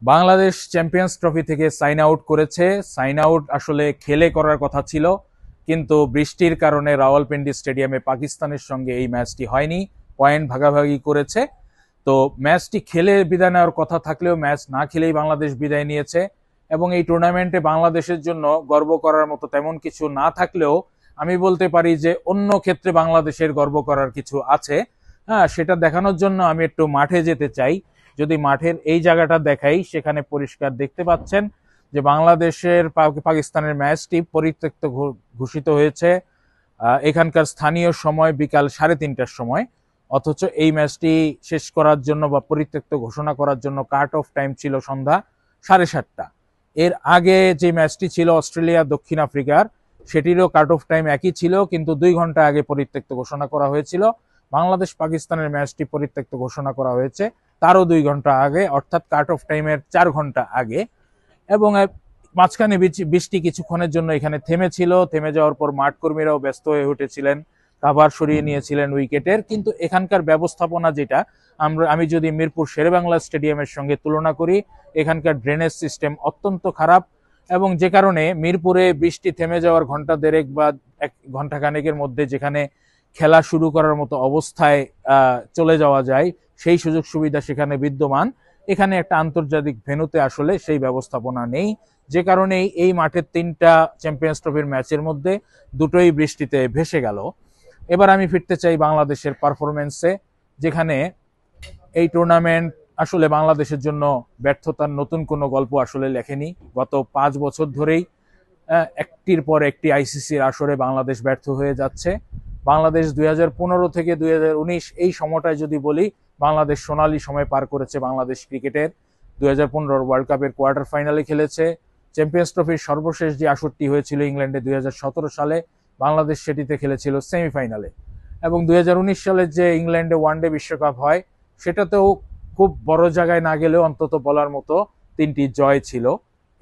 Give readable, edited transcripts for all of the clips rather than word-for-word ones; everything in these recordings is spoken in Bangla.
বাংলাদেশ চ্যাম্পিয়ন্স ট্রফি থেকে সাইন আউট করেছে। সাইন আউট আসলে খেলে করার কথা ছিল, কিন্তু বৃষ্টির কারণে রাওয়ালপিন্ডি স্টেডিয়ামে পাকিস্তানের সঙ্গে এই ম্যাচটি হয়নি। পয়েন্ট ভাগাভাগি করেছে। তো ম্যাচটি খেলে বিদায় নেওয়ার কথা থাকলেও ম্যাচ না খেলেই বাংলাদেশ বিদায় নিয়েছে। এবং এই টুর্নামেন্টে বাংলাদেশের জন্য গর্ব করার মতো তেমন কিছু না থাকলেও আমি বলতে পারি যে অন্য ক্ষেত্রে বাংলাদেশের গর্ব করার কিছু আছে। হ্যাঁ, সেটা দেখানোর জন্য আমি একটু মাঠে যেতে চাই। যদি মাঠের এই জায়গাটা দেখাই, সেখানে পরিষ্কার দেখতে পাচ্ছেন যে বাংলাদেশের পাকিস্তানের ম্যাচটি পরিত্যক্ত ঘোষিত হয়েছে এখানকার স্থানীয় সময় বিকাল 3:30টার সময়। অথচ এই ম্যাচটি শেষ করার জন্য বা পরিত্যক্ত ঘোষণা করার জন্য কাট অফ টাইম ছিল সন্ধ্যা 7:30টা। এর আগে যে ম্যাচটি ছিল অস্ট্রেলিয়া দক্ষিণ আফ্রিকার, সেটিরও কাট অফ টাইম একই ছিল, কিন্তু 2 ঘন্টা আগে পরিত্যক্ত ঘোষণা করা হয়েছিল। বাংলাদেশ পাকিস্তানের ম্যাচটি পরিত্যক্ত ঘোষণা করা হয়েছে তারও 2 ঘন্টা আগে, অর্থাৎ কাট অফ টাইমের 4 ঘন্টা আগে। এবং মাঝখানে বৃষ্টি কিছুক্ষণের জন্য এখানে থেমেছিল। থেমে যাওয়ার পর মাঠ কর্মীরাও ব্যস্ত হয়ে উঠেছিলেন, কাভার সরিয়ে নিয়েছিলেন উইকেটের। কিন্তু এখানকার ব্যবস্থাপনা যেটা, আমি যদি মিরপুর শেরেবাংলা স্টেডিয়ামের সঙ্গে তুলনা করি, এখানকার ড্রেনেজ সিস্টেম অত্যন্ত খারাপ। এবং যে কারণে মিরপুরে বৃষ্টি থেমে যাওয়ার ঘন্টা দেড়েক বা 1 ঘন্টা খানেকের মধ্যে যেখানে খেলা শুরু করার মতো অবস্থায় চলে যাওয়া যায়, সেই সুযোগ সুবিধা সেখানে বিদ্যমান। এখানে একটা আন্তর্জাতিক ভেন্যুতে আসলে সেই ব্যবস্থাপনা নেই, যে কারণে এই মাঠের 3টা চ্যাম্পিয়ন্স ট্রফির ম্যাচের মধ্যে 2টোই বৃষ্টিতে ভেসে গেল। এবার আমি ফিরতে চাই বাংলাদেশের পারফরমেন্সে, যেখানে এই টুর্নামেন্ট আসলে বাংলাদেশের জন্য ব্যর্থতার নতুন কোনো গল্প আসলে লেখেনি। গত 5 বছর ধরেই একটির পর একটি আইসিসির আসরে বাংলাদেশ ব্যর্থ হয়ে যাচ্ছে। বাংলাদেশ 2015 থেকে 2019 এই সময়টায় যদি বলি, বাংলাদেশ সোনালী সময় পার করেছে বাংলাদেশ ক্রিকেটের। 2015 ওয়ার্ল্ড কাপের কোয়ার্টার ফাইনালে খেলেছে। চ্যাম্পিয়ন্স ট্রফির সর্বশেষ যে আসরটি হয়েছিল ইংল্যান্ডে 2017 সালে, বাংলাদেশ সেটিতে খেলেছিল সেমিফাইনালে। এবং 2019 সালে যে ইংল্যান্ডে ওয়ানডে বিশ্বকাপ হয়, সেটাতেও খুব বড় জায়গায় না গেলেও অন্তত বলার মতো 3টি জয় ছিল।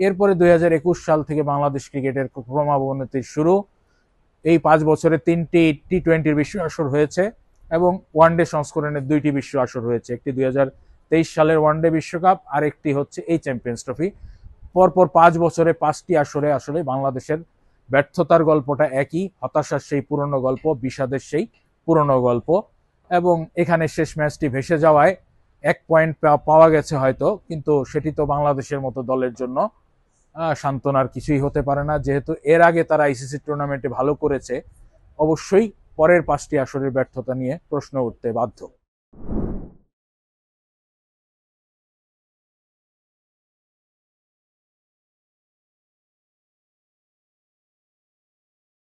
এরপরে 2021 সাল থেকে বাংলাদেশ ক্রিকেটের ক্রমাবনতি শুরু। এই 5 বছরে 3টি টি-20 বিশ্ব আসর হয়েছে এবং ওয়ানডে সংস্করণের 2টি বিশ্ব আসর হয়েছে। একটি 2023 সালের ওয়ানডে বিশ্বকাপ, আর একটি হচ্ছে এই চ্যাম্পিয়ন্স ট্রফি। পরপর 5 বছরে 5টি আসরে আসলে বাংলাদেশের ব্যর্থতার গল্পটা একই, হতাশার সেই পুরনো গল্প, বিষাদের সেই পুরনো গল্প। এবং এখানে শেষ ম্যাচটি ভেসে যাওয়ায় 1 পয়েন্ট পাওয়া গেছে হয়তো, কিন্তু সেটি তো বাংলাদেশের মতো দলের জন্য সান্ত্বনার কিছুই হতে পারে না। যেহেতু এর আগে তারা আইসিসি টুর্নামেন্টে ভালো করেছে, অবশ্যই পরের 5টি আসরের ব্যর্থতা নিয়ে প্রশ্ন উঠতে বাধ্য।